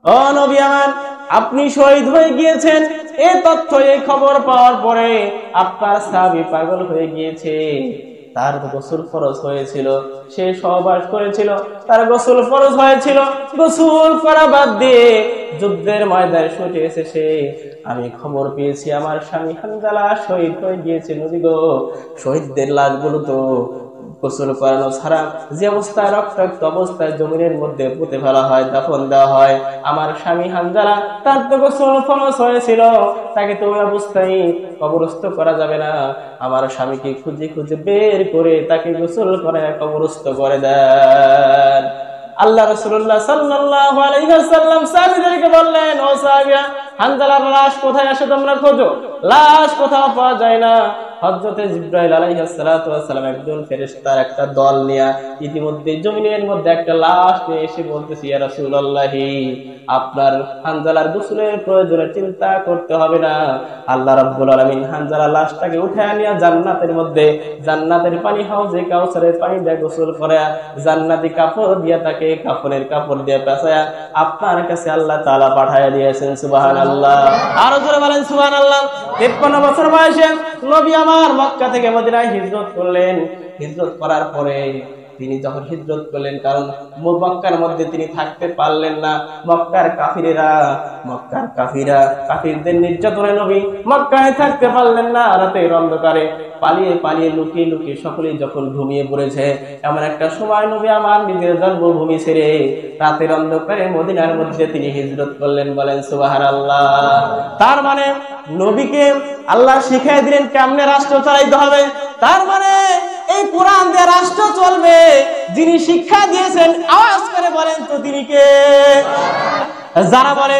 ও নবী আমার, আপনি শহীদ হয়ে গিয়েছেন, এই তথ্য এই খবর পাওয়ার পরে আপনার সাহাবী পাগল হয়ে গিয়েছে। তার গোসল ফরজ হয়েছিল, সে সহবাস করেছিল, তার গোসল ফরজ হয়েছিল, গোসল করা বাদ দিয়ে যুদ্ধের ময়দানে ছুটে এসেছে। আমি খবর পেয়েছি আমার স্বামী হানজালা শহীদ হয়ে গিয়েছে। নবী গো, শহীদদের লাশগুলো তো গোসল করানো ছাড়া যে অবস্থায় রক্তাক্ত অবস্থায় জমিনের মধ্যে পুঁতে ফেলা হয়, দাফন দেওয়া হয়, আমার স্বামী হানজালা তার তো গোসল ফরজ হয়েছিল, তাকে তো ওই অবস্থায় কবরস্থ করা যাবে না। আমার স্বামীকে খুঁজে খুঁজে বের করে তাকে গোসল করে কবরস্থ করে দেন। আল্লাহ রাসূলুল্লাহ সাল্লাল্লাহু আলাইহি ওয়াসাল্লাম সাহাবীদেরকে বললেন, ও সাহাবীরা, হানজালার লাশ কোথায় আছে তোমরা খোঁজো, লাশ কোথাও পাওয়া যায় না। হযরতে জিবরাইল আলাইহিস সালাতু ওয়াস সালাম একজন ফেরেশতার একটা দল নিয়ে ইতিমধ্যে জমিনের মধ্যে একটা লাশ নিয়ে এসে বলতেছে, ইয়া রাসূলুল্লাহ, আপনার হানজালার গোসলের প্রয়োজনে চিন্তা করতে হবে না। আল্লাহ রাব্বুল আলামিন হানজালার লাশটাকে উঠায় নিয়ে জান্নাতের মধ্যে, জান্নাতের পানি হাউজে কাউসারের পানি দিয়ে গোসল করে, জান্নাতি কাপড় দিয়ে তাকে কাফনের কাপড় দিয়ে পেঁচায়া আপনার কাছে আল্লাহ তাআলা পাঠায়া দিয়েছেন। সুবহানাল্লাহ। আরো জোরে বলেন সুবহানাল্লাহ। 53 বছর বয়সে নবী আমার মক্কা থেকে মদিনায় হিজরত করলেন। হিজরত করার পরে তিনি যখন হিজরত করলেন, কারণ মক্কার মধ্যে তিনি থাকতে পারলেন না। মক্কার কাফিরদের নির্যাতনে নবী মক্কায় থাকতে পারলেন না। রাতের অন্ধকারে পালিয়ে পালিয়ে লুকিয়ে লুকিয়ে সকলেই যখন ঘুমিয়ে পড়েছে, এমন একটা সময় নবী আমার নিজের জন্মভূমি ছেড়ে রাতের অন্ধকারে মদিনার মধ্যে তিনি হিজরত করলেন। বলেন সুবহানাল্লাহ। তার মানে নবীকে আল্লাহ শিখিয়ে দিলেন কেমনে রাষ্ট্র চালাইতে হবে। তার মানে এই কোরআন দিয়ে রাষ্ট্র চলবে, যিনি শিক্ষা দিয়েছেন আওয়াজ করে বলেন তো তিনি কে? যারা বলে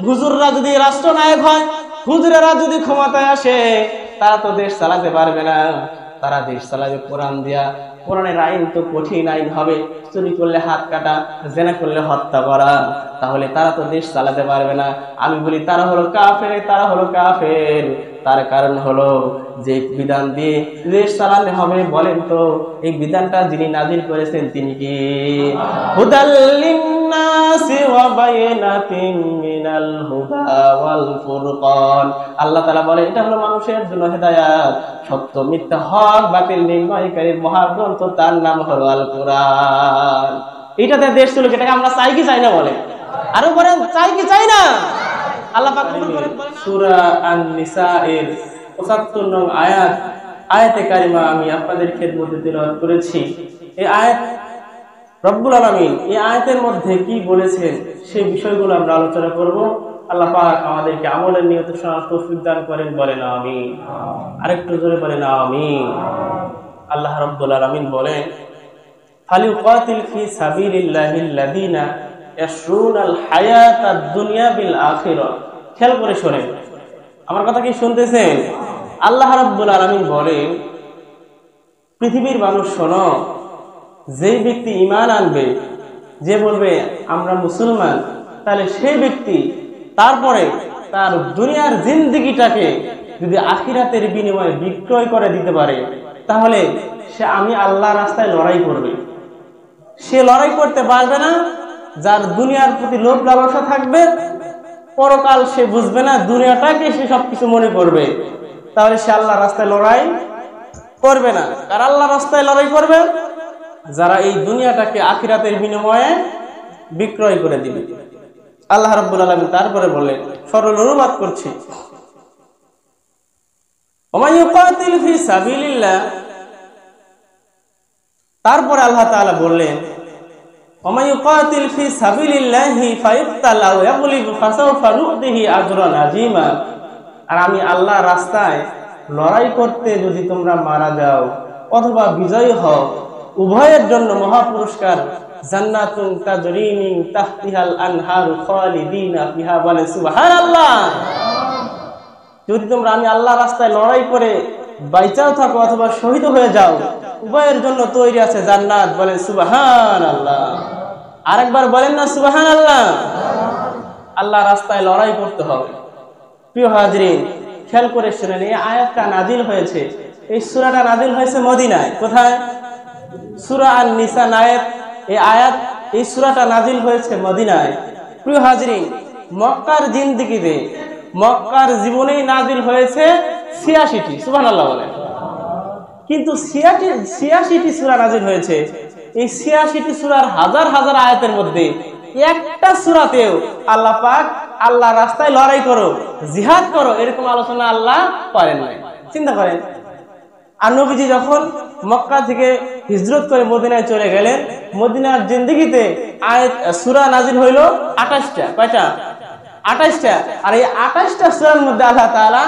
হুজুররা যদি রাষ্ট্রনায়ক হয়, হুজুরেরা যদি ক্ষমতায় আসে, তারা তো দেশ চালাতে পারবে না। তারা দেশ চালাবে কোরআন দিয়া। কোরআনের আইন তো কঠিন আইন হবে, চুরি করলে হাত কাটা, জেনা করলে হত্যা করা, তাহলে তারা তো দেশ চালাতে পারবে না। আমি বলি তারা হলো কাফের, তারা হলো কাফের। তার কারণ হলো যে বিধান দিয়ে দেশ চালাতে হবে, বলেন তো এই বিধানটা যিনি নাজিল করেছেন তিনি কি? হুদাল লিন্নাসি ওয়া বায়িনাতিন মিনাল হুদা ওয়াল ফুরকান। আল্লাহ তাআলা বলে এটা হলো মানুষের জন্য হেদায়েত, সত্য মিথ্যা হক বাতিল নির্ণয়কারী মহাগ্রন্থ, তার নাম হলো আল কোরআন। এটাতে দেশ চলুক, এটাকে আমরা চাই কি চাই না? বলে আরো বলেন, চাই কি চাই না? আল্লাহ পাক সূরা আন-নিসা এর ৭৫ নং আয়াতে কারিমা আমি আপনাদের খেদমতে তেলাওয়াত করেছি। এই আয়াত রব্বুল আলামিন এই আয়াতের মধ্যে কি বলেছেন সেই বিষয়গুলো আমরা আলোচনা করব। আল্লাহ পাক আমাদেরকে আমলের নিয়ত শোনার তৌফিক দান করেন। বলেন আমিন। আরেকটু জোরে বলেন আমিন। আল্লাহ রব্বুল আলামিন বলেন, ফালিউকাতিল ফি সাবিলিল্লাহিল্লাযীনা ইয়াশরুনাল হায়াতাদ দুনিয়া বিল আখিরাহ। খেয়াল করে শোনেন, আমার কথা কি শুনতেছেন? আল্লাহ রাব্বুল আলামিন বলেন, পৃথিবীর মানুষ শোনো, যে ব্যক্তি ঈমান আনবে, যে বলবে আমরা মুসলমান, তাহলে সেই ব্যক্তি তারপরে তার দুনিয়ার জিন্দেগিটাকে যদি আখিরাতের বিনিময়ে বিক্রয় করে দিতে পারে, তাহলে সে আমি আল্লাহর রাস্তায় লড়াই করবে। সে লড়াই করতে পারবে না যার দুনিয়ার প্রতি লোভ লালসা থাকবে। পরকাল সে বুঝবে না, দুনিয়াটাকে সে সবকিছু মনে করবে, তাহলে সে আল্লাহর রাস্তায় লড়াই করবে না। আর আল্লাহর রাস্তায় লড়াই করবে যারা এই দুনিয়াটাকে আখিরাতের বিনিময়ে বিক্রয় করে দিবে। আল্লাহ রাব্বুল আলামিন তারপরে বলেন, সরল অনুবাদ করছি, ওয়া ইউকাতিল ফি সাবিলিল্লাহ। তারপরে আল্লাহ তাআলা বললেন, ওয়া ইউকাতিল ফি সাবিলিল্লাহি ফায়ুক্তালা ওয়া ইয়াগলিবু ফাসাওফা নু'তিহি আজরান আযীমা। আর আমি আল্লাহর রাস্তায় লড়াই করতে যদি তোমরা মারা যাও অথবা বিজয়ী হও, উভয়ের জন্য মহা পুরস্কার, জান্নাতুন তাজরি মিন তাহতিহাল আনহারু খালিদিনা ফিহা। বলে সুবহানাল্লাহ। যদি তোমরা আমি আল্লাহর রাস্তায় লড়াই করে বাইচাও থাকো অথবা শহীদ হয়ে যাও, উভয়ের জন্য তৈরি আছে জান্নাত। বলেন সুবহানাল্লাহ। আরেকবার বলেন না সুবহানাল্লাহ। আল্লাহ রাস্তায় লড়াই করতে হবে। প্রিয় হাজরিন, খেয়াল করে শুনেন, এই আয়াতটা নাজিল হয়েছে, এই সূরাটা নাজিল হয়েছে মদিনায়। কোথায়? সূরা আন-নিসা নায়েত এই আয়াত, এই সূরাটা নাজিল হয়েছে মদিনায়। প্রিয় হাজরিন, মক্কার জিন্দেগিতে, মক্কার জীবনেই নাজিল হয়েছে ৮৬টি, সুবহানাল্লাহ বলেন। কিন্তু ৮৬টি সূরা নাজিল হয়েছে। এই ৮৬টি সূরার হাজার হাজার আয়াতের মধ্যে একটা সূরাতেও আল্লাহ পাক আল্লাহ রাস্তায় লড়াই করো, জিহাদ করো, এরকম আলোচনা আল্লাহ করেন নাই। চিন্তা করেন। আর নবীজি যখন মক্কা থেকে হিজরত করে মদিনায় চলে গেলেন, মদিনার জিন্দেগিতে আয়াত সূরা নাজিল হইল ২৮টা। কয়টা? ২৮টা। আর এই ২৮টা সূরার মধ্যে আল্লাহ তাআলা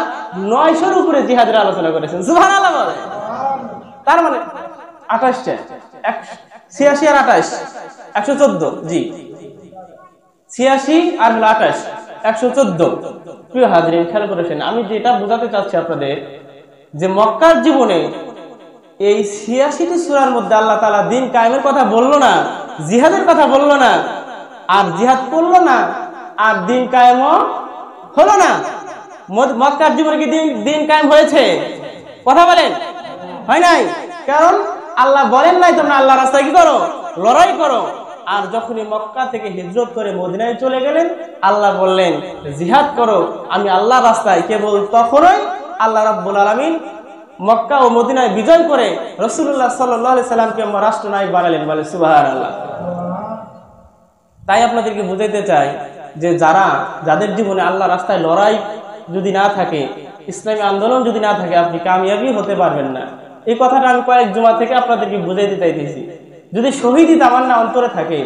৯০০-র উপরে জিহাদের আলোচনা করেছেন। সুবহানাল্লাহ বলেন। তার মানে ২৮টা, ৮৬ আর ২৮ ১১৪। জি, ৮৬ আর ২৮ ১১৪। প্রিয় হাজরিন, খেয়াল করেছেন, আমি যেটা বোঝাতে চাচ্ছি আপনাদের, যে মক্কার জীবনে এই ৮৬টি সূরার মধ্যে আল্লাহ তাআলা দ্বীন কায়েমের কথা বললো না, জিহাদের কথা বললো না, আর জিহাদ করলো না, আর দ্বীন কায়েমও হলো না। মক্কার জীবনে কি দ্বীন কায়েম হয়েছে? কথা বলেন, হয় নাই। কারণ আল্লাহ বলেন নাই তোমরা আল্লাহ রাস্তায় কি করো, লড়াই করো। আর যখনই মক্কা থেকে হিজরত করে মদিনায় চলে গেলেন, আল্লাহ বললেন জিহাদ করো আমি আল্লাহ রাস্তায়। কেবল তখনই আল্লাহ রাব্বুল আলামিন মক্কা ও মদিনায় বিজয় করে রাসূলুল্লাহ সাল্লাল্লাহু আলাইহি সাল্লামকে রাষ্ট্রনায়ক বানালেন। বলে সুবহানাল্লাহ। তাই আপনাদেরকে বুঝাইতে চাই যে যাদের জীবনে আল্লাহ রাস্তায় লড়াই যদি না থাকে, ইসলামী আন্দোলন যদি না থাকে, আপনি কামিয়াবি হতে পারবেন না। এই কথাটা আমি কয়েক জুমা থেকে আপনাদেরকে বুঝাইতে চাইতেছি। যদি শহীদি তামান্না অন্তরে থাকে,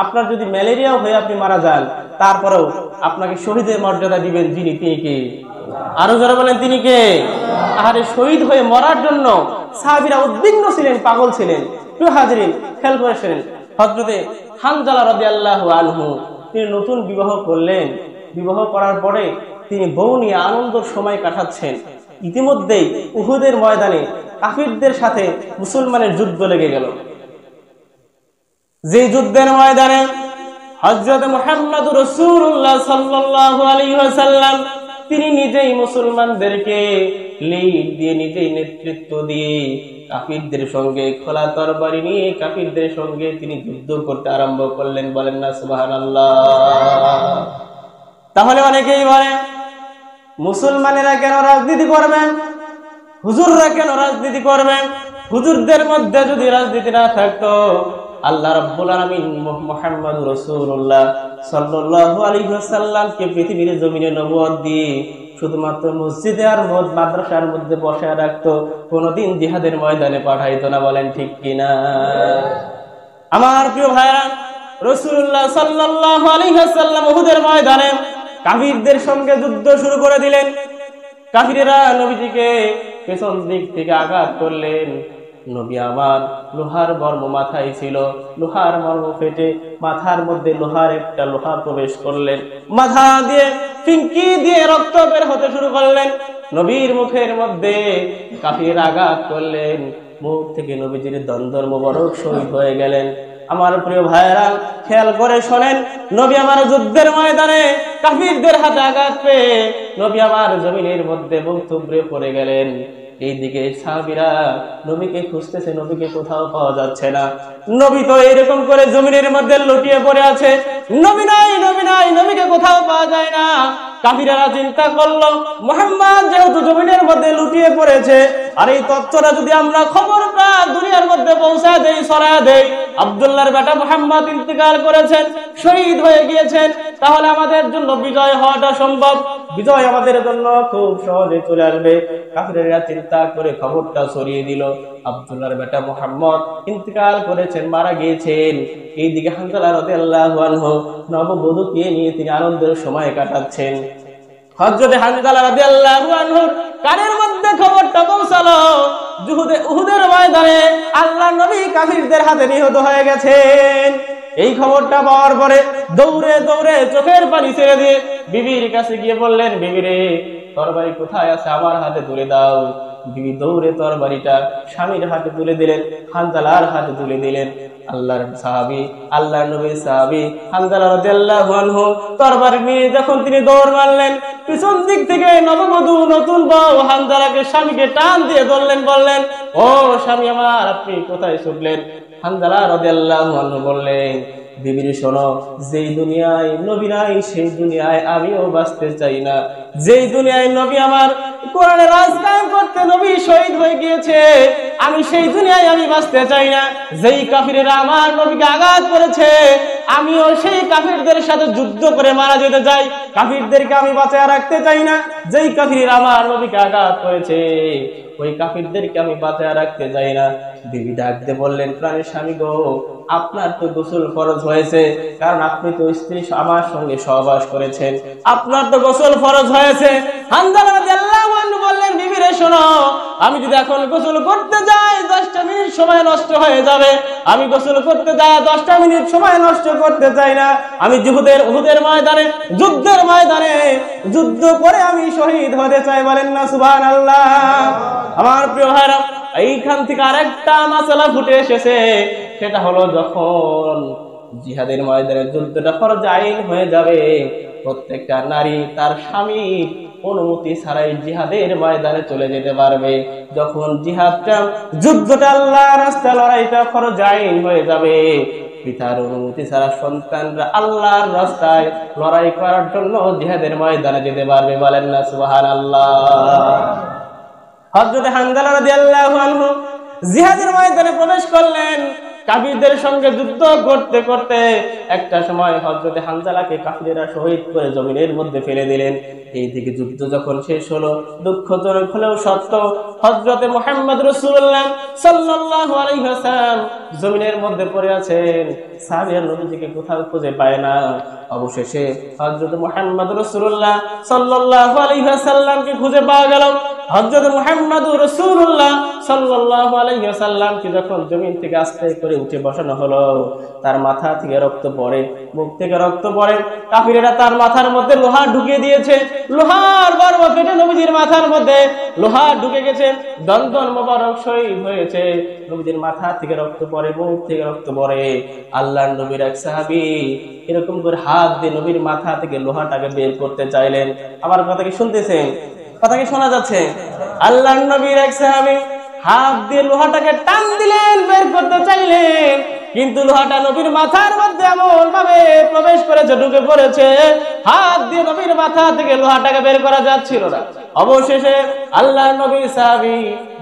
আপনার যদি ম্যালেরিয়াও হয়ে আপনি মারা যান, তারপরেও আপনাকে শহীদের মর্যাদা দিবেন যিনি, তিনি কে? আরো যারা বলেন তিনি কে? আরে শহীদ হয়ে মরার জন্য সাহাবীরা উদ্বিগ্ন ছিলেন, পাগল ছিলেন। প্রিয় হাজরিন, খেয়াল করেছেন, হযরতে হানজালা রাদিয়াল্লাহু আনহু তিনি নতুন বিবাহ করলেন। বিবাহ করার পরে তিনি বউ নিয়ে আনন্দের সময় কাটাচ্ছেন। ইতিমধ্যেই উহুদের ময়দানে কাফিরদের সাথে মুসলমানের যুদ্ধ লেগে গেল। যে যুদ্ধের ময়দানে হযরত মুহাম্মদ রাসূলুল্লাহ সাল্লাল্লাহু আলাইহি ওয়াসাল্লাম তিনি নিজেই মুসলমানদেরকে লিড দিয়ে, নিজেই নেতৃত্ব দিয়ে কাফিরদের সঙ্গে খোলা তরবারি নিয়ে কাফিরদের সঙ্গে তিনি যুদ্ধ করতে আরম্ভ করলেন। বলেন না সুবহানাল্লাহ। তাহলে অনেকেই বলে মুসলমানেরা কেন রাজনীতি করবেন, হুজুররা কেন রাজনীতি করবেন? হুজুরদের মধ্যে যদি রাজনীতি না থাকতো, আল্লাহ রাব্বুল আলামিন মুহাম্মদ রাসূলুল্লাহ সাল্লাল্লাহু আলাইহি ওয়াসাল্লামকে পৃথিবীর জমিনে নবুয়ত দিয়ে শুধুমাত্র মসজিদে আর মাদ্রাসার মধ্যে বসায় রাখতো, কোনদিন জিহাদের ময়দানে পাঠাইতো না। বলেন ঠিক কিনা? আমার প্রিয় ভাইরা, রাসূলুল্লাহ সাল্লাল্লাহু আলাইহি ওয়াসাল্লাম উহুদের ময়দানে কাফিরদের সঙ্গে যুদ্ধ শুরু করে দিলেন। কাফিরেরা নবীজিকে পেছন দিক থেকে আঘাত করলেন। নবী আমার লোহার মর্ম মাথায় ছিল, লোহার মর্ম ফেটে মাথার মধ্যে একটা লোহা প্রবেশ করলেন। মাথা দিয়ে ফিঙ্কি দিয়ে রক্ত বের হতে শুরু করলেন। নবীর মুখের মধ্যে কাফির আঘাত করলেন, মুখ থেকে নবীজির দন্দর মোবারক শহীদ হয়ে গেলেন। আমার প্রিয় ভাইরা, খেয়াল করে শোনেন, নবী আমার যুদ্ধের ময়দানে কাফিরদের হাতে আঘাত পেয়ে নবী আমার জমিনের মধ্যে বুক থুবড়ে পড়ে গেলেন। এইদিকে সাহাবীরা নবীকে খুঁজতেছে, নবীকে কোথাও পাওয়া যাচ্ছে না। নবী তো এরকম করে জমিনের মধ্যে লুটিয়ে পড়ে আছে, নবী নাই, নবী নাই, নবীকে কোথাও পাওয়া যায় না। কাফিরেরা চিন্তা করলো, মুহাম্মদ যেহেতু জমিনের মধ্যে লুটিয়ে পড়েছে, আর এই তথ্যটা যদি আমরা খবরটা দুনিয়ার মধ্যে পৌঁছা দেই, ছড়ায় দেই, আব্দুল্লাহর বেটা মুহাম্মদ ইন্তেকাল করেছেন, শহীদ হয়ে গিয়েছেন, তাহলে আমাদের জন্য বিজয় হওয়াটা সম্ভব, বিজয় আমাদের জন্য খুব সহজে চলে আসবে। কাফিরেরা চিন্তা করে খবরটা ছড়িয়ে দিল, আব্দুল্লাহর বেটা মুহাম্মদ ইন্তেকাল করেছেন, মারা গিয়েছেন। এইদিকে হানজালা রাদিয়াল্লাহু আনহু নববধূকে নিয়ে তিনি আনন্দের সময় কাটাচ্ছেন। হযরত হানজালা রাদিয়াল্লাহু আনহু কানের মধ্যে খবরটা পৌঁছালো, উহুদের ময়দানে আল্লাহর নবী কাফিরদের হাতে নিহত হয়ে গেছেন। এই খবরটা পাওয়ার পরে দৌড়ে দৌড়ে চোখের পানি ছেড়ে দিয়ে বিবির কাছে গিয়ে বললেন, বিবি রে, তরবারি কোথায় আছে, আমার হাতে তুলে দাও। বিবি দৌড়ে তরবারিটা স্বামীর হাতে তুলে দিলেন, হানজালার হাতে তুলে দিলেন। আল্লাহর সাহাবী, আল্লাহর নবীর সাহাবী হানজালা রাদিয়াল্লাহু আনহু তরবারি নিয়ে যখন তিনি দৌড় মারলেন, পিছন দিক থেকে নববধূ নতুন বউ হানজালাকে স্বামীকে টান দিয়ে ধরলেন, বললেন, ও স্বামী আমার, আপনি কোথায় ছুটলেন? হানজালা রাদিয়াল্লাহু আনহু বললেন, বিবির শোনো, যেই দুনিয়ায় নবী নাই সেই দুনিয়ায় আমিও বাঁচতে চাই না। যেই দুনিয়ায় নবী আমার কোরআনের রাজ কায়েম করতে নবী শহীদ হয়ে গিয়েছে, আমি সেই দুনিয়ায় আমি বাঁচতে চাই না। যেই কাফিরেরা আমার নবীকে আঘাত করেছে, আমিও সেই কাফিরদের সাথে যুদ্ধ করে মারা যেতে চাই, কাফিরদেরকে আমি বাঁচায় রাখতে চাই না। যেই কাফির আমার নবীকে আঘাত করেছে, ওই কাফিরদেরকে আমি বাঁচায় রাখতে চাই না। বিবি ডাক দিয়ে বললেন, প্রাণের স্বামী গো, আপনার তো গোসল ফরজ হয়েছে, কারণ আপনি তো স্ত্রী আমার সঙ্গে সহবাস করেছেন, আপনার তো গোসল ফরজ হয়েছে। হানজালা রাদিয়াল্লাহু আনহু বললেন, বিবি রে শোনো, আমি যদি এখন গোসল করতে যাই 10টা মিনিট সময় নষ্ট হয়ে যাবে। আমি গোসল করতে যাই 10টা মিনিট সময় নষ্ট করতে চাই না। আমি উহুদের ময়দানে, যুদ্ধের ময়দানে যুদ্ধ করে আমি শহীদ হতে চাই। বলেন না সুবহানাল্লাহ। আমার প্রিয় ভাইরা, এইখান থেকে আরেকটা মাসালা ফুটে এসেছে, সেটা হলো যখন জিহাদের ময়দানে যুদ্ধটা ফরজ আইন হয়ে যাবে, প্রত্যেকটা নারী তার স্বামীর অনুমতি ছাড়াই জিহাদের ময়দানে চলে যেতে পারবে। যখন জিহাদটা, যুদ্ধটা, আল্লাহর রাস্তায় লড়াইটা ফরজ আইন হয়ে যাবে, পিতার অনুমতি ছাড়া সন্তানরা আল্লাহর রাস্তায় লড়াই করার জন্য জিহাদের ময়দানে যেতে পারবে। বলেন না সুবহানাল্লাহ। হযরত হানজালা রাদিয়াল্লাহু আনহু জিহাদের ময়দানে প্রবেশ করলেন। কাফিরদের সঙ্গে যুদ্ধ করতে করতে একটা সময় হযরত হানজালাকে কাফিরেরা শহীদ করে জমিনের মধ্যে ফেলে দিলেন। এইদিকে যুদ্ধ যখন শেষ হলো, দুঃখজনক হলেও সত্য, হযরত মুহাম্মদ রাসূলুল্লাহ সাল্লাল্লাহু আলাইহি ওয়াসাল্লাম জমিনের মধ্যে পড়ে আছেন। সাহাবীরা নবীজিকে কোথাও খুঁজে পায় না। অবশেষে হযরত মুহাম্মদ রাসূলুল্লাহ সাল্লাল্লাহু আলাইহি ওয়াসাল্লামকে খুঁজে পাওয়া গেল। হযরত মুহাম্মদ রাসূলুল্লাহ সাল্লাল্লাহু আলাইহি ওয়াসাল্লামকে যখন জমিন থেকে আস্তে করে উঠে বসানো হলো, তার মাথা থেকে রক্ত পড়ে, মুখ থেকে রক্ত পড়ে। কাফিরেরা তার মাথার মধ্যে লোহা ঢুকিয়ে দিয়েছে, লোহার গর্ব কেটে নবীজির মাথার মধ্যে লোহা ঢুকে গেছে, দন্দন মোবারক শহীদ হয়েছে। নবীজির মাথা থেকে রক্ত পড়ে, মুখ থেকে রক্ত পড়ে। আল্লাহর নবীর এক সাহাবী এরকম করে হাত দিয়ে নবীর মাথা থেকে লোহাটাকে বের করতে চাইলেন। আমার কথা কি শুনতেছেন? কথা কি শোনা যাচ্ছে? আল্লাহর নবীর এক সাহাবী হাত দিয়ে লোহাটাকে টান দিলেন, বের করতে চাইলেন, কিন্তু লোহাটা নবীর মাথার মধ্যে এমন ভাবে প্রবেশ করেছে, ঢুকে পড়েছে, হাত দিয়ে নবীর মাথা থেকে লোহাটাকে বের করা যাচ্ছিল না। অবশেষে আল্লাহর নবীর সাহাবী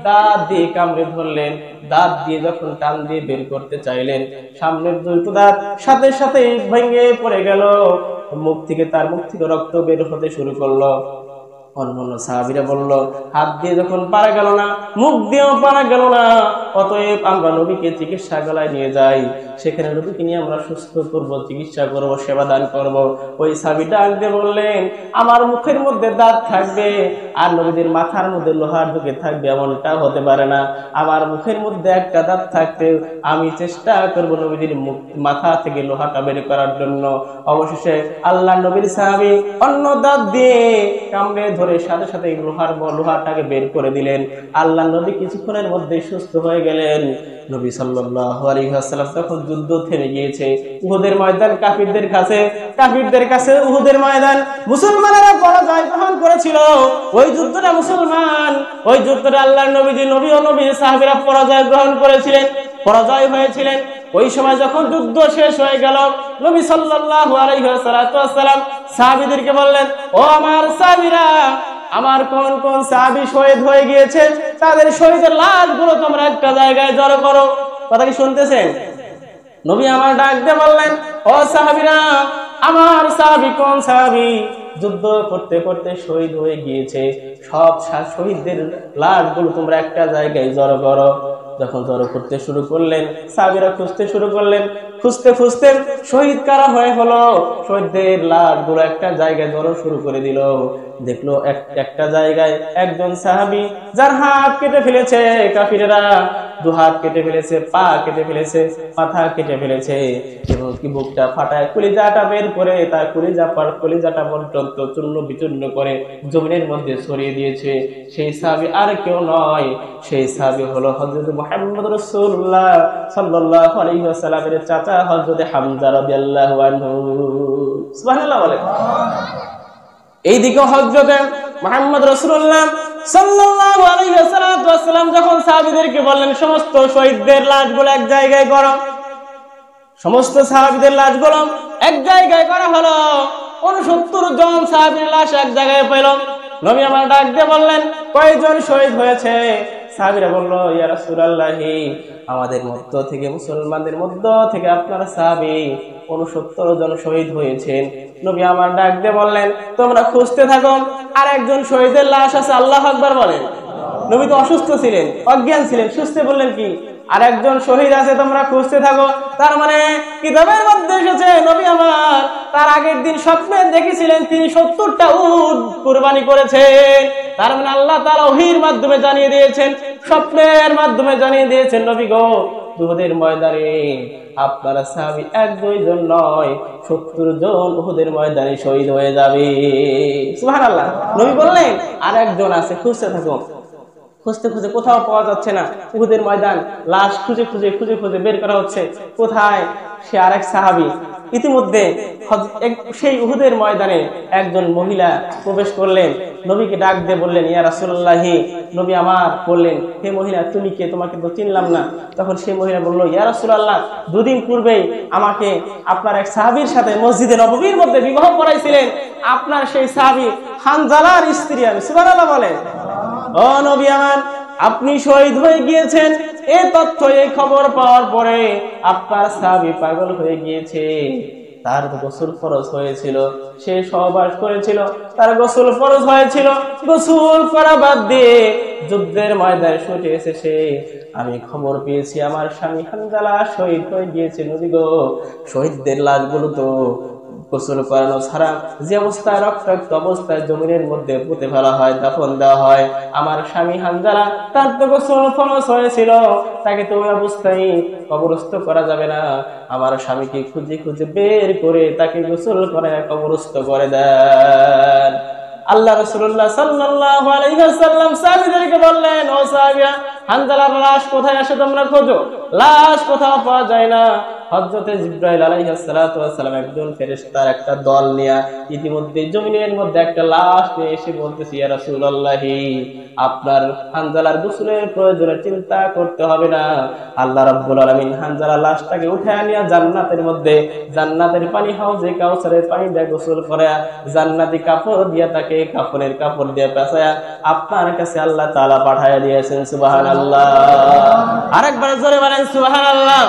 দাঁত দিয়ে কামড়ে ধরলেন। দাঁত দিয়ে যখন টান দিয়ে বের করতে চাইলেন, সামনের দুটো দাঁত সাথে সাথে ভেঙে পড়ে গেল। মুখ থেকে রক্ত বের হতে শুরু করলো। অন্যান্য সাহাবীরা বলল, হাত দিয়ে যখন পারা গেল না, মুখ দিয়েও পারা গেল না, অতএব আমরা নবীকে চিকিৎসালয়ে নিয়ে যাই, সেখানে নবীকে নিয়ে আমরা সুস্থ করব, চিকিৎসা করব, সেবা দান করব। ওই সাহাবীটা আগে বললেন, আমার মুখের মধ্যে দাঁত থাকবে আর নবীদের মাথার মধ্যে লোহা ঢুকে থাকবে, এমনটা হতে পারে না। আমার মুখের মধ্যে একটা দাঁত থাকতে আমি চেষ্টা করব নবীদের মাথা থেকে লোহাটা বের করার জন্য। অবশেষে আল্লাহ নবীর সাহাবী অন্য দাঁত দিয়ে কামড়ে ধরে সাথে সাথে লোহাটাকে বের করে দিলেন। আল্লাহ নবী কিছুক্ষণের মধ্যে সুস্থ হয়ে গেলেন। নবী সাল্লাল্লাহু আলাইহি ওয়াসাল্লাম তখন যুদ্ধ থেমে গিয়েছে। উহুদের ময়দান কাফিরদের কাছে উহুদের ময়দান মুসলমানেরা পরাজয় গ্রহণ করেছিল। ওই যুদ্ধটা ওই যুদ্ধটা আল্লাহর নবী ও নবীর সাহাবীরা পরাজয় গ্রহণ করেছিলেন, পরাজয় হয়েছিলেন। ওই সময় যখন যুদ্ধ শেষ হয়ে গেল, নবী সাল্লাল্লাহু আলাইহি ওয়াসাল্লাম সাহাবীদেরকে বললেন, ও আমার সাহাবীরা, আমার কোন কোন সাহাবী শহীদ হয়ে গিয়েছে, তাদের শহীদের লাশগুলো তোমরা একটা জায়গায় জড়ো করো। কথা কি শুনতেছেন? নবী আমার ডাক দিয়ে বললেন, ও সাহাবীরা, আমার সাহাবী কোন সাহাবী যুদ্ধ করতে করতে শহীদ হয়ে গিয়েছে, সব শহীদদের লাশগুলো তোমরা একটা জায়গায় জড়ো করো। যখন জড়ো করতে শুরু করলেন, সাহাবীরা খুঁজতে শুরু করলেন। খুঁজতে খুঁজতে শহীদ কারা হয়ে হলো, শহীদদের লাশগুলো একটা জায়গায় জড়ো শুরু করে দিল। দেখলো একটা জায়গায় একজন সাহাবী যার হাত কেটে ফেলেছে কাফিরেরা, 2 হাত কেটে ফেলেছে, পা কেটে ফেলেছে, মাথা কেটে ফেলেছে, এবং কি বুকটা ফাটায় কলিজাটা বের করে তার কলিজাটা পর্যন্ত চূর্ণ বিচূর্ণ করে জমিনের মধ্যে ছড়িয়ে দিয়েছে। সেই সাহাবী আর কেউ নয়, সেই সাহাবী হলো হযরত মুহাম্মদ রাসূলুল্লাহ সাল্লাল্লাহু আলাইহি ওয়াসাল্লামের চাচা হযরত হামজা রাদিয়াল্লাহু আনহু। সুবহানাল্লাহ বলেন। এইদিকে হযরত মুহাম্মদ রাসূলুল্লাহ সাল্লাল্লাহু আলাইহি ওয়াসাল্লাম যখন সাহাবীদেরকে বললেন সমস্ত শহীদদের লাশগুলো এক জায়গায় করো, সমস্ত সাহাবীদের লাশগুলো এক জায়গায় করা হলো। 69 জন সাহাবীর লাশ এক জায়গায় পেল। নবী আমার ডাক দিয়ে বললেন, কয়জন শহীদ হয়েছে? সাহাবীরা বলল, ইয়া রাসূলুল্লাহ, আমাদের মধ্য থেকে, মুসলমানদের মধ্য থেকে আপনার সাহাবী 69 জন শহীদ হয়েছেন। নবী আমার ডাক দিয়ে বললেন, তোমরা খুঁজতে থাকো, আর একজন শহীদের লাশ আছে। আল্লাহু আকবার বলেন। নবী তো অসুস্থ ছিলেন, অজ্ঞান ছিলেন, সুস্থ বললেন কি আর একজন শহীদ আছে, তোমরা খুঁজতে থাকো। তার মানে কিতাবের মধ্যে এসেছে নবী আমার তার আগের দিন স্বপ্নে দেখেছিলেন তিনি 70টা উট কুরবানি করেছেন। তার মানে আল্লাহ তাআলা ওহীর মাধ্যমে জানিয়ে দিয়েছেন, স্বপ্নের মাধ্যমে জানিয়ে দিয়েছেন, নবী গো, উহুদের ময়দানে আপনারা সাহাবী 1-2 জন নয়, 70 জন উহুদের ময়দানে শহীদ হয়ে যাবে। সুবহানাল্লাহ। নবী বললেন, আর একজন আছে, খুঁজতে থাকো। খুঁজতে খুঁজে কোথাও পাওয়া যাচ্ছে না। উহুদের ময়দান, লাশ খুঁজে খুঁজে খুঁজে খুঁজে বের করা হচ্ছে, কোথায় সে আরেক সাহাবী। ইতিমধ্যে সেই উহুদের ময়দানে একজন মহিলা প্রবেশ করলেন, নবীকে ডাক দিয়ে বললেন, ইয়া রাসূলুল্লাহ। নবী আমার বললেন, হে মহিলা, তুমি কে? তোমাকে তো চিনলাম না। তখন সেই মহিলা বলল, ইয়া রাসূলুল্লাহ, 2 দিন পূর্বেই আমাকে আপনার এক সাহাবীর সাথে মসজিদে নববীর মধ্যে বিবাহ করাইছিলেন, আপনার সেই সাহাবী হানজালার স্ত্রী আমি। সুবহানাল্লাহ বলেন। ও নবী আমার, আপনি শহীদ হয়ে গিয়েছেন। এই তথ্য, এই খবর পাওয়ার পরে আপনার সাহাবী পাগল হয়ে গিয়েছে। তার গোসল ফরজ হয়েছিল, সে সহবাস করেছিল, তার গোসল ফরজ হয়েছিল। গোসল করা বাদ দিয়ে যুদ্ধের ময়দানে ছুটে এসেছে। আমি খবর পেয়েছি আমার স্বামী হানজালা শহীদ হয়ে গিয়েছে। নবী গো, শহীদদের লাশগুলো তো গোসল করানো ছাড়া যে অবস্থায় রক্তাক্ত অবস্থায় জমিনের মধ্যে পুঁতে ফেলা হয়, দাফন দেওয়া হয়, আমার স্বামী হানজালা তার তো গোসল ফরজ হয়েছিল, তাকে তো ওই অবস্থায় কবরস্থ করা যাবে না। আমার স্বামীকে খুঁজে খুঁজে বের করে তাকে গোসল করে কবরস্থ করে দেন। আল্লাহ রাসূলুল্লাহ সাল্লাল্লাহু আলাইহি ওয়াসাল্লাম সাহাবীদেরকে বললেন, ও সাহাবীরা, হানজালার লাশ কোথায় আছে তোমরা খোঁজো। লাশ কোথাও পাওয়া যায় না। হযরতে জিবরাইল আলাইহিস সালাতু ওয়াস সালাম একজন ফেরেশতার একটা দল নিয়ে ইতিমধ্যে জমিনের মধ্যে একটা লাশ নিয়ে এসে বলতেছে, ইয়া রাসূলুল্লাহ, আপনার হানজালার গোসলের প্রয়োজনে চিন্তা করতে হবে না। আল্লাহ রাব্বুল আলামিন হানজালার লাশটাকে উঠায় নিয়ে জান্নাতের মধ্যে, জান্নাতের পানি হাউজে কাউসারের পানি দিয়ে গোসল করে, জান্নাতি কাপড় দিয়ে তাকে কাফনের কাপড় দিয়ে পেঁচায়া আপনার কাছে আল্লাহ তাআলা পাঠায়া দিয়েছেন। সুবহানাল্লাহ। আরেকবার জোরে বলেন সুবহানাল্লাহ।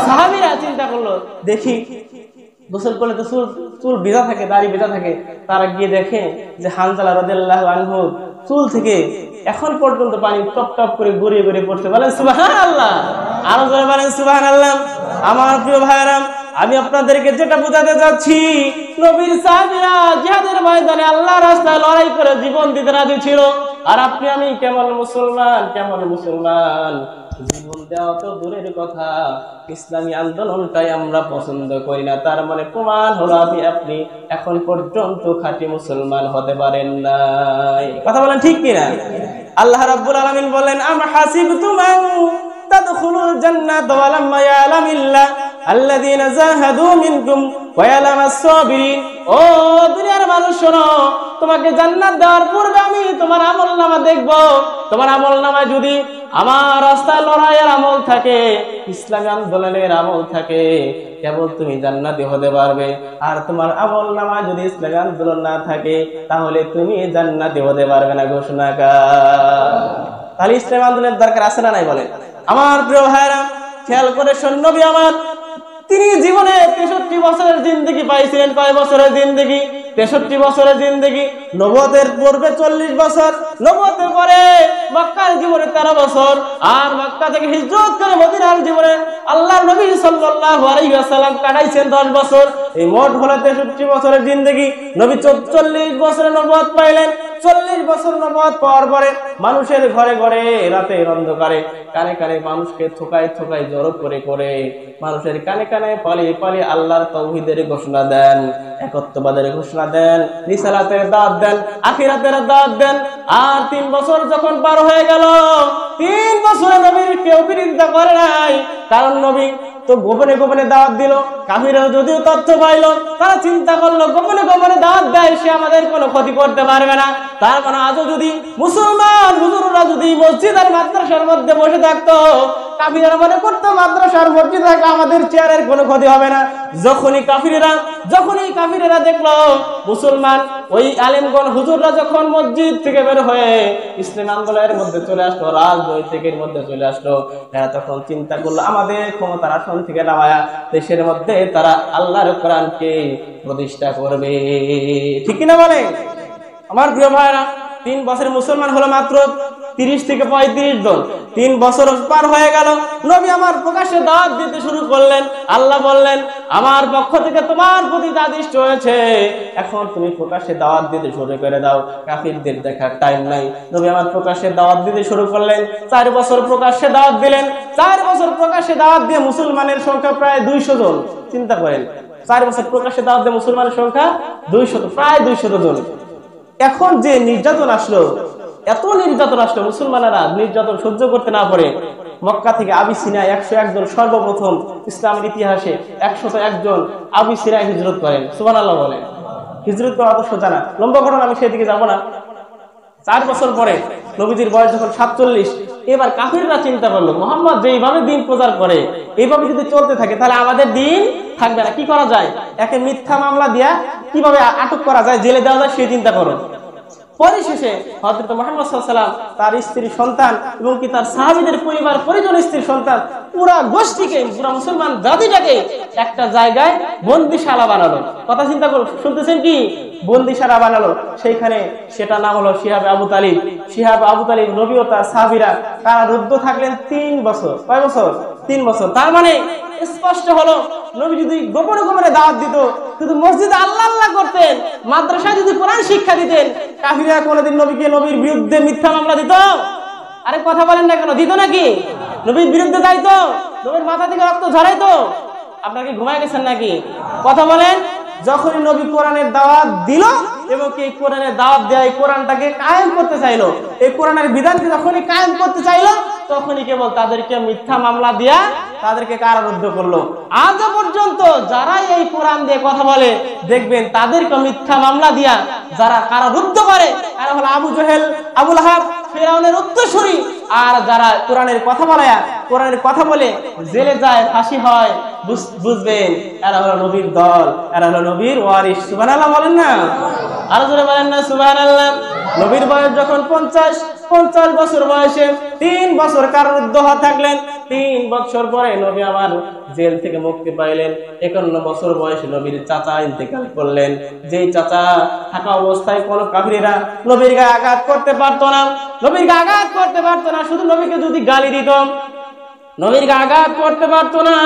সাহাবীরা চিন্তা করলো, দেখি গোসল করলে তো চুল ভেজা থাকে, দাড়ি ভেজা থাকে। তারা গিয়ে দেখে যে হানজালা রাদিয়াল্লাহু আনহু চুল থেকে এখন পর্যন্ত পানি টপ টপ করে গড়িয়ে গড়িয়ে পড়ছে। বলেন সুবহানাল্লাহ। আরো জোরে বলেন সুবহানাল্লাহ। আমার প্রিয় ভাইরা, আমি আপনাদেরকে যেটা বোঝাতে চাচ্ছি, নবীর সাহাবীরা জিহাদের ময়দানে আল্লাহর রাস্তায় লড়াই করে জীবন দিতে রাজি ছিল। আর আপনি আমি কেমন মুসলমান, কেমন মুসলমান, জীবন দেওয়া তো দূরের কথা, ইসলামী আন্দোলনটাই আমরা পছন্দ করি না। তার মানে প্রমাণ হলো আপনি এখন পর্যন্ত খাঁটি মুসলমান হতে পারেন নাই। কথা বলেন ঠিক কিনা? আল্লাহ রাব্বুল আলামিন বলেন, আম হাসিবতুম আন তাদখুলুল জান্নাতা ওয়া লাম ইয়ালামিল্লাহ আল্লাযীনা জাহাদু মিনকুম ওয়া ইয়ালামাস সাবিরিন। ও দুনিয়ার মানুষ শোনো, তোমাকে জান্নাত দেওয়ার পূর্বে আমি তোমার আমলনামা দেখব। তোমার আমলনামায় যদি আমার রাস্তায় লড়াইয়ের আমল থাকে, ইসলামী আন্দোলনের আমল থাকে, কেবল তুমি জান্নাতি হতে পারবে। আর তোমার আমলনামায় যদি ইসলামী আন্দোলন না থাকে, তাহলে তুমি জান্নাতি হতে পারবে না। ঘোষণাকার। তাহলে ইসলামী আন্দোলনের দরকার আছে না নাই বলেন? আমার প্রিয় ভাইরা, খেয়াল করে শোন, নবী আমার তিনি জীবনে 63 বছরের জিন্দেগি পাইছিলেন। কয় বছরের জিন্দেগি? 63 বছরের জিন্দেগি। নবুয়তের পূর্বে 40 বছর, নবুয়তের পরে মক্কার জীবনে 13 বছর, আর মক্কা থেকে হিজরত করে মদিনার জীবনে আল্লাহর নবী সাল্লাল্লাহু আলাইহি ওয়াসাল্লাম কাটাইছেন 10 বছর। এই মোট হলো 63 বছরের জিন্দেগি। নবী 40 বছরের নবুয়ত পাইলেন। 40 বছর নবুয়ত পাওয়ার পরে মানুষের ঘরে ঘরে রাতের অন্ধকারে কানে কানে মানুষকে থোকায় থোকায় জড়ো করে করে মানুষের কানে কানে পালিয়ে পালিয়ে আল্লাহর তাওহীদের ঘোষণা দেন, একত্ববাদের ঘোষণা দেন, রিসালাতের দাওয়াত দেন, আখিরাতের দাওয়াত দেন। আর 3 বছর যখন পার হয়ে গেল, 3 বছরে নবীর কেউ বিরোধিতা করে নাই, কারণ নবী তো গোপনে গোপনে দাওয়াত দিল। কাফিররা যদিও তথ্য পাইল, তারা চিন্তা করলো গোপনে গোপনে দাওয়াত দেয়, সে আমাদের কোনো ক্ষতি করতে পারবে না। তার মানে আজও যদি মুসলমান হুজুররা যদি মসজিদ আর মাদ্রাসার মধ্যে বসে থাকতো, কাফিররা মনে করতো মাদ্রাসার মসজিদ থাকলে আমাদের চেয়ারের কোনো ক্ষতি হবে না। যখনই কাফিরেরা দেখলো মুসলমান ওই আলেমগণ হুজুররা যখন মসজিদ থেকে বের হয়ে ইসলাম আন্দোলনের মধ্যে চলে আসলো, রাজনৈতিকের মধ্যে চলে আসলো, এরা তখন চিন্তা করলো আমাদের ক্ষমতার আসন থেকে নামায়া দেশের মধ্যে তারা আল্লাহর কোরআনকে প্রতিষ্ঠা করবে। ঠিক কিনা বলে আমার প্রিয় ভাইরা? 3 বছরের মুসলমান হলো মাত্র 30 থেকে 35 জন। 3 বছর পার হয়ে গেল, নবী আমার প্রকাশ্যে দাওয়াত দিতে শুরু করলেন। আল্লাহ বললেন আমার পক্ষ থেকে তোমার প্রতি আদেশ হয়েছে, এখন তুমি প্রকাশ্যে দাওয়াত দিতে শুরু করে দাও, কাফিরদের দেখার টাইম নাই। নবী আমার প্রকাশ্যে দাওয়াত দিতে শুরু করলেন। 4 বছর প্রকাশ্যে দাওয়াত দিলেন। 4 বছর প্রকাশ্যে দাওয়াত দিয়ে মুসলমানের সংখ্যা প্রায় 200 জন। চিন্তা করেন, 4 বছর প্রকাশ্যে দাওয়াত দিয়ে মুসলমানের সংখ্যা 200, প্রায় 200 জন। এখন যে নির্যাতন আসলো, এত নির্যাতন আসলো, মুসলমানেরা নির্যাতন সহ্য করতে না পারে মক্কা থেকে আবিসিনিয়া 101 জন, সর্বপ্রথম ইসলামের ইতিহাসে 101 জন আবিসিনিয়া হিজরত করেন। সুবহানাল্লাহ বলেন। হিজরত করা তো সোজা না, লম্বা ঘটনা, আমি সেদিকে যাব না। 4 বছর পরে নবীজির বয়স যখন 47, এবার কাফিররা চিন্তা করলো মুহাম্মদ যেইভাবে দিন প্রচার করে এইভাবে যদি চলতে থাকে তাহলে আমাদের দিন থাকবে না, কি করা যায়? একে মিথ্যা মামলা দিয়া কিভাবে আটক করা যায়, জেলে দেওয়া যায়, সেই চিন্তা করো। পরিশেষে হযরত মুহাম্মদ সাল্লাল্লাহু আলাইহি ওয়াসাল্লাম, তার স্ত্রী সন্তান এবং কি তার সাহাবীদের পরিবার পরিজন, স্ত্রী সন্তান, পুরা গোষ্ঠীকে, পুরা মুসলমান জাতিটাকে একটা জায়গায় বন্দিশালা বানালো। কথা চিন্তা করো, শুনতেছেন কি? বন্দিশালা বানালো। সেইখানে সেটা নাম হলো শিহাবে আবু তালিব। শিহাবে আবু তালিব নবী ও তার সাহাবীরা কারারুদ্ধ থাকলেন 3 বছর। কয় বছর? 3 বছর। তার মানে স্পষ্ট হলো নবী যদি গোপনে গোপনে দাওয়াত দিত, শুধু মসজিদে আল্লাহ আল্লাহ করতেন, মাদ্রাসায় যদি কোরআন শিক্ষা দিতেন, কাফিররা কোনোদিন নবীর বিরুদ্ধে মিথ্যা মামলা দিত? আরে কথা বলেন না কেন? দিত নাকি? নবীর বিরুদ্ধে যাইতো, নবীর মাথা থেকে রক্ত ঝরাইতো? আপনারা কি ঘুমায় গেছেন নাকি? কথা বলেন। যখনই নবী কোরআনের দাওয়াত দিল এবং কি কোরআনের দাওয়াত দেয়, এই কোরআনটাকে কায়েম করতে চাইলো, এই কোরআনের বিধানকে যখনই কায়েম করতে চাইলো, তখনই কেবল তাদেরকে মিথ্যা মামলা দিয়া তাদেরকে কারারুদ্ধ করলো। আজ পর্যন্ত যারা এই কোরআন দিয়ে কথা বলে দেখবেন তাদেরকে মিথ্যা মামলা দিয়া যারা কারারুদ্ধ করে, তারা হলো আবু জেহেল, আবু লাহাব, ফিরআউনের উত্তরসূরি। আর যারা কোরআনের কথা বলায়া, কোরআনের কথা বলে জেলে যায়, ফাঁসি হয়, বুঝবেন এরা হলো নবীর দল, এরা হলো নবীর ওয়ারিস। সুবহানাল্লাহ বলেন না? আর জোরে বলেন না সুবহানাল্লাহ। নবীর বয়স যখন 50 বছর বয়সে 3 বছর কারারুদ্ধ থাকলেন। 3 বছর পরে নবী আমার জেল থেকে মুক্তি পাইলেন। 51 বছর বয়সে নবীর চাচা ইন্তেকাল করলেন। যেই চাচা থাকা অবস্থায় কোন কাফিররা নবীর গায়ে আঘাত করতে পারতো না, নবীর গায়ে আঘাত করতে পারতো না। শুধু নবীকে যদি গালি দিত, নবীর গায়ে আঘাত করতে পারতো না।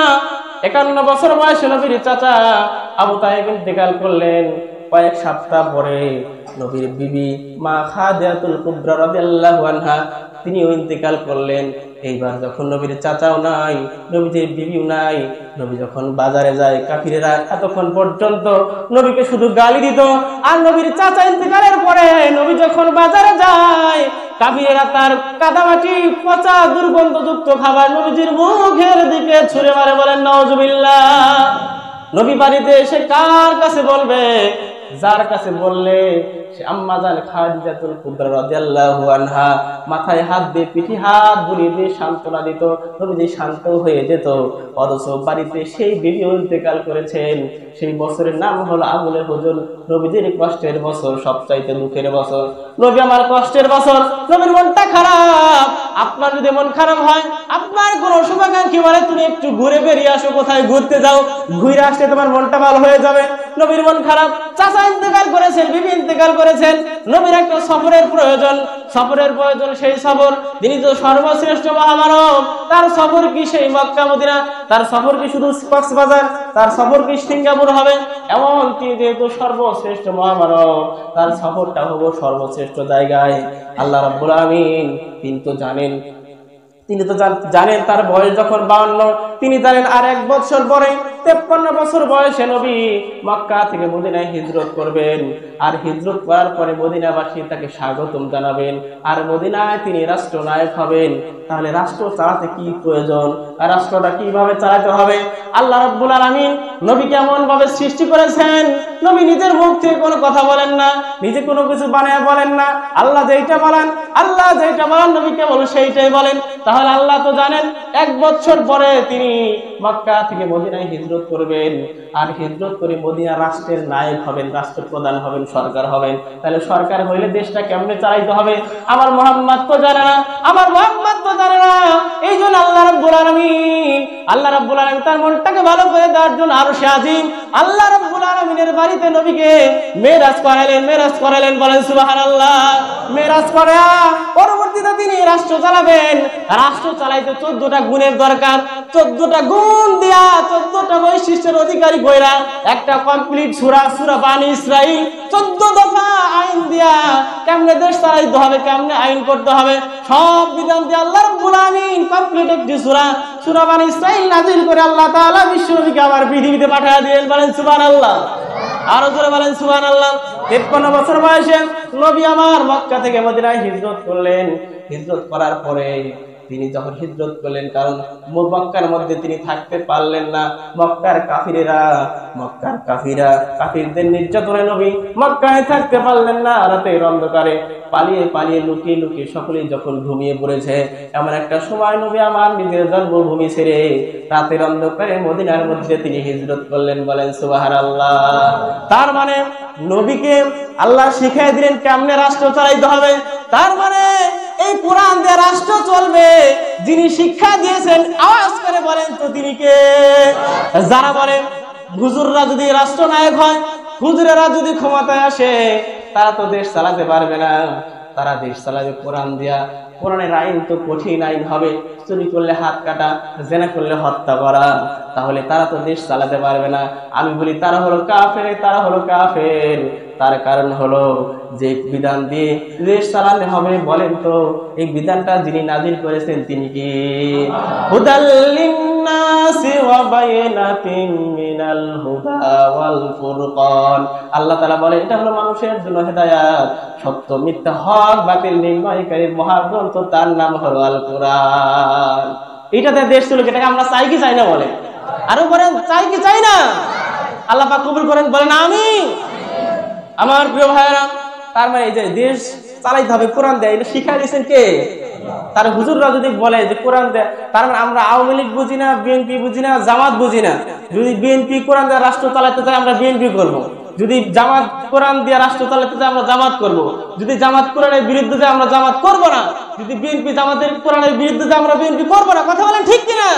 51 বছর বয়সে নবীর চাচা আবু তালেব ইন্তেকাল করলেন। কয়েক সপ্তাহ পরে নবীর বিবি মা খাদিজাতুল কুবরা রাদিয়াল্লাহু আনহা তিনিও ইন্তেকাল করলেন। এইবার যখন নবীর চাচাও নাই, নবীর বিবিও নাই, নবী যখন বাজারে যায়, কাফিরেরা এতক্ষণ পর্যন্ত নবীকে শুধু গালি দিত। আর নবীর চাচা ইন্তেকালের পরে নবী যখন বাজারে যায়, কাফিরেরা তার কাদামাটি, পচা, দুর্গন্ধযুক্ত খাবার নবীজির মুখের দিকে ছুঁড়ে মারে। বলেন নাউজুবিল্লাহ। নবী বাড়িতে এসে কার কাছে বলবে? যার কাছে বললে সে আম্মা জান খাদিজাতুল কুবরা রাদিয়াল্লাহু আনহা মাথায় হাত দিয়ে, পিঠে হাত বুলিয়ে দিয়ে সান্ত্বনা দিত, নবীজি শান্ত হয়ে যেত। অথচ বাড়িতে সেই বিবি ইন্তেকাল করেছেন, সেই বছরের নাম হলো আমুলে হুজুর। নবীজির কষ্টের বছর, সবচাইতে দুঃখের বছর। নবী আমার কষ্টের বছর, নবীর মনটা খারাপ। আপনার যদি মন খারাপ হয়, আপনার কোন শুভাকাঙ্ক্ষী বলে তুমি একটু ঘুরে বেরিয়ে আসো, কোথায় ঘুরতে যাও, ঘুরে আসলে তোমার মনটা ভালো হয়ে যাবে। নবীর মন খারাপ, চাচা ইন্তেকাল করেছেন, বিবি ইন্তেকাল করেছেন, নবীর একটা সফরের প্রয়োজন। সেই সফর, তিনি তো সর্বশ্রেষ্ঠ মহামানব, তার সফর কি সেই মক্কা মদিনা? তার সফর কি শুধু কক্সবাজার? তার সফর কি সিঙ্গাপুর হবে? এমন তিনি যেহেতু সর্বশ্রেষ্ঠ মহামানব, তার সফরটা হবো সর্বশ্রেষ্ঠ জায়গায়। আল্লাহ রাব্বুল আমিন তিনি তো জানেন তার বয়স যখন 52, তিনি জানেন আর 1 বছর পরে 53 বছর বয়সে নবী মক্কা থেকে মদিনায় হিজরত করবেন। আর হিজরত করার পরে মদিনাবাসী তাকে স্বাগতম জানাবেন, আর মদিনায় তিনি রাষ্ট্রনায়ক হবেন। তাহলে রাষ্ট্র চালাতে কি প্রয়োজন, আর রাষ্ট্রটা কিভাবে চালাতে হবে? আল্লাহ রাব্বুল আলামিন নবীকে এমন ভাবে সৃষ্টি করেছেন, নবী নিজের মুখ থেকে কোনো কথা বলেন না, নিজে কোনো কিছু বানায় বলেন না। আল্লাহ যেটা বলেন নবী কেবল সেইটাই বলেন। তাহলে আল্লাহ তো জানেন 1 বছর পরে তিনি মক্কা থেকে মদিনায় হিজরত করবেন, আর হিজরত করে মদিনা রাষ্ট্রের নায়ক হবেন, রাষ্ট্রপ্রধান হবেন, সরকার হবেন। তাহলে সরকার হইলে দেশটা কেমনে চালাইতে হবে আমার মুহাম্মদ তো জানে না, এই জন্য আল্লাহ রাব্বুল আলামিন তার মনটাকে ভালো করে দেওয়ার জন্য আরশে আজিম আল্লাহ রাব্বুল আলামিনের বাড়িতে নবীকে মেরাজ করালেন, বলেন সুবহানাল্লাহ। মেরাজ করা পরবর্তীতে তিনি রাষ্ট্র চালাবেন। রাষ্ট্র চালাইতে 14টা গুণের দরকার, 14টা গুণ দিয়া 14টা বৈশিষ্ট্যের অধিকারী কইরা একটা কমপ্লিট সূরা বানী ইসরাঈল 14 দফা আইন দিয়া কেমনে দেশ চালাইতে হবে, কেমনে আইন করতে হবে, সব বিধান দিয়ে আল্লাহ রাব্বুল আলামিন কমপ্লিট একটি সূরা বানী ইসরাঈল নাযিল করে আল্লাহ তাআলা বিশ্বনবীকে আবার পৃথিবীতে পাঠিয়ে দিলেন, বলেন সুবহানাল্লাহ। আরো জোরে বলেন সুবহানাল্লাহ। 53 বছর বয়সে নবী আমার মক্কা থেকে মদিনায় হিজরত করলেন। হিজরত করার পরে তিনি যখন হিজরত করলেন, কারণ মক্কার মধ্যে তিনি থাকতে পারলেন না। মক্কার কাফিরদের নির্যাতনে নবী মক্কায় থাকতে পারলেন না। রাতের অন্ধকারে পালিয়ে লুকিয়ে সকলেই যখন ঘুমিয়ে পড়েছে, এমন একটা সময় নবী আমার নিজের জন্মভূমি ছেড়ে রাতের অন্ধকারে মদিনার মধ্যে তিনি হিজরত করলেন, বলেন সুবহানাল্লাহ। তার মানে নবীকে আল্লাহ শিখিয়ে দিলেন কেমনে রাষ্ট্র চালাইতে হবে। তার মানে এই কোরআন দিয়ে রাষ্ট্র চলবে যিনি শিক্ষা দিয়েছেন, আওয়াজ করে বলেন তো তিনি কে? যারা বলেন হুজুররা যদি রাষ্ট্রনায়ক হয়, হুজুরেরা যদি ক্ষমতায় আসে, তারা তো দেশ চালাতে পারবে না। তারা দেশ চালাবে কোরআন দিয়া। কোরআনের আইন তো কঠিন আইন হবে, চুরি করলে হাত কাটা, জেনা করলে হত্যা করা। তাহলে তারা তো দেশ চালাতে পারবে না। আমি বলি তারা হলো কাফের। তার কারণ হলো যে বিধান দিয়ে দেশ চালাতে হবে, বলেন তো এই বিধানটা যিনি নাযিল করেছেন তিনি কি? হুদাল লিন্নাসি ওয়া বায়িনাতিন মিনাল হুদা ওয়াল ফুরকান। আল্লাহ তাআলা বলে এটা হলো মানুষের জন্য হেদায়েত, সত্য মিথ্যা, হক বাতিল নির্ণয়কারী মহাগ্রন্থ, তার নাম হলো আল কোরআন। এটাতে দেশ চলুক, এটাকে আমরা চাই কি চাই না? বলে আরো বলেন, চাই কি চাই না? আল্লাহ পাক কবুল করেন, বলেন আমিন। আমার প্রিয় ভাইরা, তার মানে এই যে দেশ চালাইতে হবে কোরআন দেয়, এটা শিখাই দিয়েছেন কে? তার হুজুররা যদি বলে যে কোরআন দেয়, তার মানে আমরা আওয়ামী লীগ বুঝি না, বিএনপি বুঝি না, জামাত বুঝি না। যদি বিএনপি কোরআন দিয়ে রাষ্ট্র চালাতে চায় আমরা বিএনপি করবো, যদি জামাত কোরআন দিয়ে রাষ্ট্র চালাতে চায় আমরা জামাত করব, যদি জামাত কোরআনের বিরুদ্ধে যায় আমরা জামাত করব না, যদি বিএনপি জামাতের কোরআনের বিরুদ্ধে যায় আমরা বিএনপি করব না। কথা বলেন ঠিক কিনা?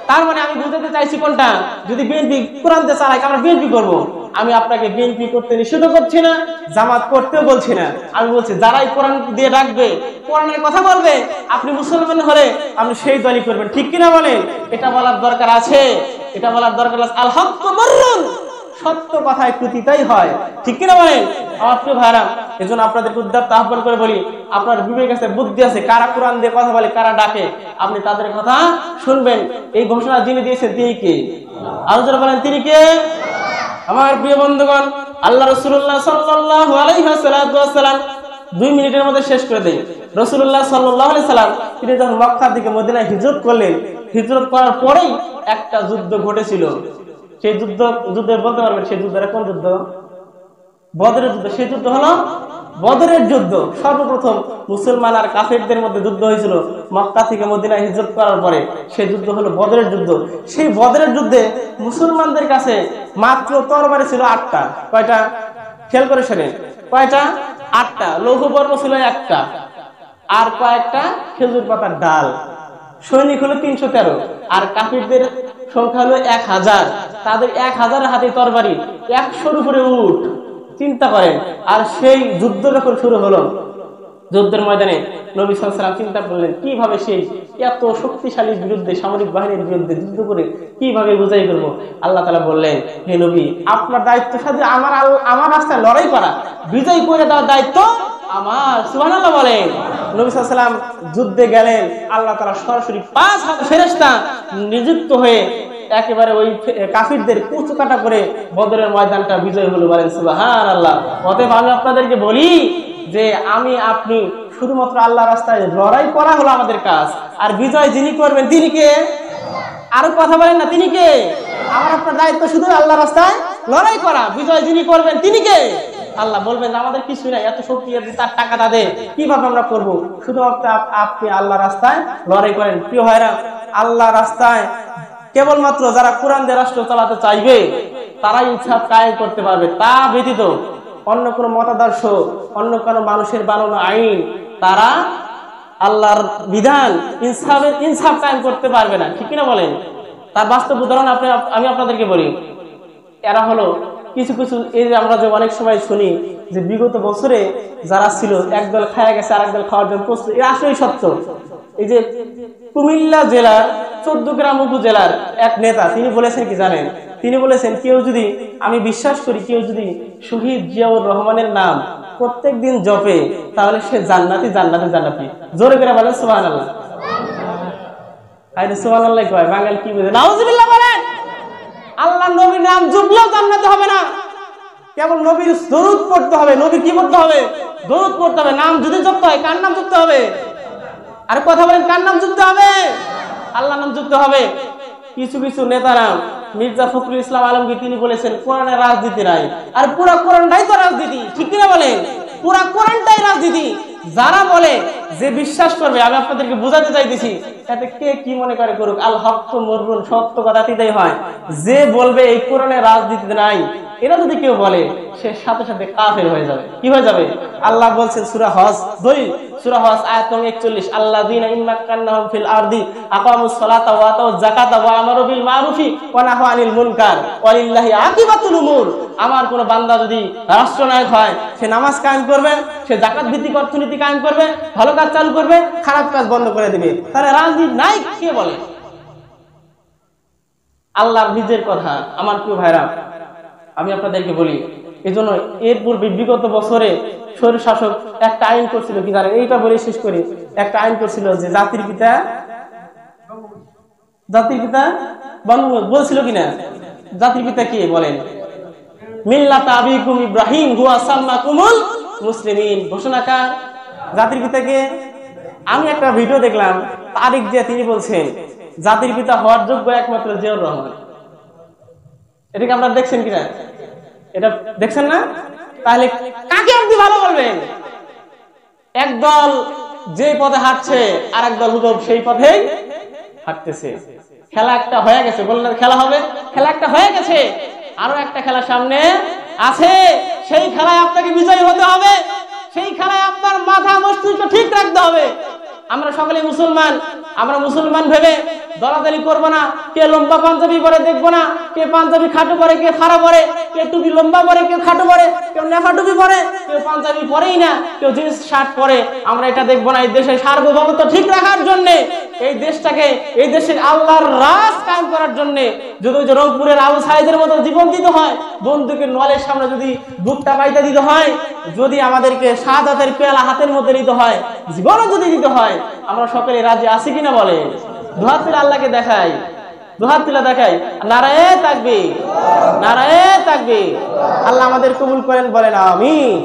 তার মানে আমি বুঝাতে চাইছি কোনটা, যদি বিএনপি কোরআন দিয়ে চালায় আমরা বিএনপি করব। আমি আপনাকে বিএনপি করতে নিষেধ করছি না, জামাত করতেও বলছি না। আমি বলছি যারাই কোরআন দিয়ে ডাকবে, কোরআনের কথা বলবে, আপনি মুসলমান হলে আপনি সেই দলই করবেন। ঠিক কিনা বলেন? এটা বলার দরকার আছে, এটা বলার দরকার আছে। আল হক মাররুন, সত্য কথায় কৃতিতাই হয়। ঠিক কিনা বলেন আমার প্রিয় ভাইরা? এজন্য আপনাদেরকে উদ্যত আহ্বান করে বলি, আপনার বিবেক আছে, বুদ্ধি আছে, কারা কোরআন দিয়ে কথা বলে, কারা ডাকে, আপনি তাদের কথা শুনবেন। এই ঘোষণা যিনি দিয়েছেন তিনি কে? আলোচনা বলেন তিনি কে? আমার প্রিয় বন্ধুগণ, আল্লাহ রাসূলুল্লাহ সাল্লাল্লাহু আলাইহি ওয়াসাল্লাম 2 মিনিটের মধ্যে শেষ করে দেই। রাসূলুল্লাহ সাল্লাল্লাহু আলাইহি সাল্লাম তিনি যখন মক্কা থেকে মদিনায় হিজরত করলেন, হিজরত করার পরেই একটা যুদ্ধ ঘটেছিল। সেই যুদ্ধের বলতে পারবেন সেই যুদ্ধটা কোন যুদ্ধ? বদরের যুদ্ধ। সেই যুদ্ধ হলো বদরের যুদ্ধ। সর্বপ্রথম মুসলমান আর কাফেরদের মধ্যে যুদ্ধ হয়েছিল মক্কা থেকে মদিনায় হিজরত করার পরে। সেই যুদ্ধ হলো বদরের যুদ্ধ। সেই বদরের যুদ্ধে মুসলমানদের কাছে মাত্র তরবারি ছিল 8টা। কয়টা? খেয়াল করে শোনেন, কয়টা? 8টা। লৌহ বর্ম ছিল 1টা, আর কয়েকটা খেজুর পাতার ডাল। সৈনিক হলো 313, আর কাফিরদের সংখ্যা হলো 1000। তাদের 1000 হাতে তরবারি, 100-র উপরে উট। চিন্তা করেন। আর সেই যুদ্ধ যখন শুরু হলো, যুদ্ধের ময়দানে নবী সাল্লাল্লাহু আলাইহি ওয়াসাল্লাম চিন্তা করলেন কিভাবে সেই এত শক্তিশালী বিরুদ্ধে, সামরিক বাহিনীর বিরুদ্ধে যুদ্ধ করে কিভাবে বিজয় করব। আল্লাহ তাআলা বললেন, হে নবী, আপনার দায়িত্ব শুধু আমার রাস্তায় লড়াই করা, বিজয় করে দেওয়ার দায়িত্ব আমার। সুবহানাল্লাহ বলেন। নবী সাল্লাল্লাহু আলাইহি ওয়াসাল্লাম যুদ্ধে গেলেন, আল্লাহ তাআলা সরাসরি 5000 ফেরেশতা নিযুক্ত হয়ে একেবারে ওই কাফিরদের কুচু কাটা করে বদরের ময়দানটা বিজয় হলো। বলেন সুবহানাল্লাহ। অতএব আমি আপনাদেরকে বলি যে আমি আপনি শুধুমাত্র আল্লাহর রাস্তায় লড়াই করা হলো আমাদের কাজ, আর বিজয় যিনি করবেন তিনি কে? আরো কথা বলেন না, তিনি কে? আমার আপনার দায়িত্ব শুধু আল্লাহর রাস্তায় লড়াই করা, বিজয় যিনি করবেন তিনি কে? আল্লাহ। বলবেন আমাদের কিছুই নাই, এত শক্তি তার টাকা তাদের কিভাবে আমরা করবো? শুধু আপনি আল্লাহ রাস্তায় লড়াই করেন। প্রিয় ভাইরা, আল্লাহ রাস্তায় কেবলমাত্র যারা কোরআন দিয়ে রাষ্ট্র চালাতে চাইবে তারাই ইনসাফ কায়েম করতে পারবে। তা ব্যতীত অন্য কোনো মতাদর্শ, অন্য কোনো মানুষের বানানো আইন তারা আল্লাহর বিধান ইনসাফ কায়েম করতে পারবে না। ঠিক কিনা বলেন? তার বাস্তব উদাহরণ আমি আপনাদেরকে বলি। এরা হলো কিছু কিছু, এই যে আমরা যে অনেক সময় শুনি যে বিগত বছরে যারা ছিল একদল খায়া গেছে আর একদল খাওয়ার জন্য প্রস্তুত, এটা আসলেই সত্য। এই যে কুমিল্লা জেলার 14 গ্রাম উপজেলার এক নেতা, তিনি বলেছেন কি জানেন? তিনি বলেছেন কেউ যদি, আমি বিশ্বাস করি, কেউ যদি শহীদ জিয়াউর রহমানের নাম প্রত্যেক দিন জপে তাহলে সে জান্নাতি জান্নাতি জান্নাতি। জোরে করে বলেন সুবহানাল্লাহ। আরে সুবহানাল্লাহ কয় বাঙালি কি বুঝে? নাউজুবিল্লাহ বলেন। আল্লাহ নবীর নাম জপলেও জান্নাতে হবে না, কেবল নবীর দরুদ পড়তে হবে। নবী কি পড়তে হবে? দরুদ পড়তে হবে। নাম যদি জপতে হয় কার নাম জপতে হবে? আর কথা বলেন, কার নাম জপতে হবে? আল্লাহর নাম জপতে হবে। কিছু কিছু নেতারা, মির্জা ফখরুল ইসলাম আলমগীর, তিনি বলেছেন কোরআনের রাজনীতি নাই। আর পুরা কোরআনটাই তো রাজনীতি। ঠিক কিনা বলেন? পুরা কোরআনটাই রাজনীতি। যারা বলে যে বিশ্বাস করবে, আমি আপনাদেরকে বোঝাতে চাইতেছি, এতে কে কি মনে করে করুক, আল হক তো মরবুন, সত্য কথা দিতেই হয়। যে বলবে এই কোরআনের রাজনীতি নাই, এরা যদি কেউ বলে, সে সাথে সাথে কাফের হয়ে যাবে। কি হয়ে যাবে? আল্লাহ বলছেন সূরা হজ 2 সূরা হজ আয়াত নং 41, আল্লাযীনা ইম্মাক্কান্নাহুম ফিল আরদি আকামুস সালাতা ওয়া আতাউয যাকাতা ওয়া আমারু বিল মারুফি ওয়া নাহাউ আনিল মুনকার ওয়ালিল্লাহি আকিবাতুল উমুর। আমার কোন বান্দা যদি রাষ্ট্রনায়ক হয়, সে নামাজ কায়েম করবে, সে যাকাত ভিত্তিক অর্থনীতি কায়েম করবে, ভালো কাজ চালু করবে, খারাপ কাজ বন্ধ করে দিবে। তাহলে রাজনীতি নাই কে বলে? আল্লাহর নিজের কথা। আমার প্রিয় ভাইরা, আমি আপনাদেরকে বলি, এই জন্য এর পূর্বে বিগত বছরে স্বৈর শাসক একটা আইন করছিল কি জানেন? এইটা বলে শেষ করি। একটা আইন করছিল যে জাতির পিতা বঙ্গবন্ধু বলছিল কিনা? জাতির পিতা কি বলেন? মিল্লাতা আবিকুম ইব্রাহিম হুয়া সাম্মাকুমুল মুসলিমিন। ঘোষণা কার? জাতির পিতাকে। আমি একটা ভিডিও দেখলাম, তারিক জিয়া, তিনি বলছেন জাতির পিতা হওয়ার যোগ্য একমাত্র জিয়াউর রহমান। এটাকে আপনারা দেখছেন কিনা? এটা দেখছেন না? তাহলে কাকে আপনি ভালো বলবেন? একদল যে পথে হাঁটছে আর একদল হুজুর সেই পথেই হাঁটতেছে। খেলা একটা হয়ে গেছে, বললেন খেলা হবে, খেলা একটা হয়ে গেছে, আরো একটা খেলা সামনে আছে। সেই খেলায় আপনাকে বিজয়ী হতে হবে। সেই খেলায় আপনার মাথা মস্তিষ্ক ঠিক রাখতে হবে। আমরা সকলে মুসলমান, আমরা মুসলমান ভেবে দলাদলি করবো না। কে লম্বা পাঞ্জাবি পরে দেখবো না, কে পাঞ্জাবি খাটো পরে, কে ফাড়া পরে, কে টুপি লম্বা পরে, কেউ খাটো পরে, কেউ নেফা টুপি পরে, কেউ পাঞ্জাবি পরেই না, কেউ জিন্স শার্ট পরে। আমরা এটা দেখবো না। এই দেশের সার্বভৌমত্ব ঠিক রাখার জন্য, এই দেশটাকে, এই দেশের আল্লাহর রাজ কায়েম করার জন্য যদি ওই যে রংপুরের আবু সাইদের মতো জীবন দিতে হয়, বন্দুকের নলের সামনে যদি বুকটা পাইতে দিতে হয়, যদি আমাদেরকে শাহাদাতের পেয়ালা হাতের মধ্যে নিতে হয়, জীবনও যদি দিতে হয়, আমরা সকলে রাজি আছি কিনা বলে? দুহাত তুলে আল্লাহকে দেখাই, দুহাত তুলে দেখাই, নারায়ে তাকবীর, নারায়ে তাকবীর। আল্লাহ আমাদের কবুল করেন, বলেন আমিন।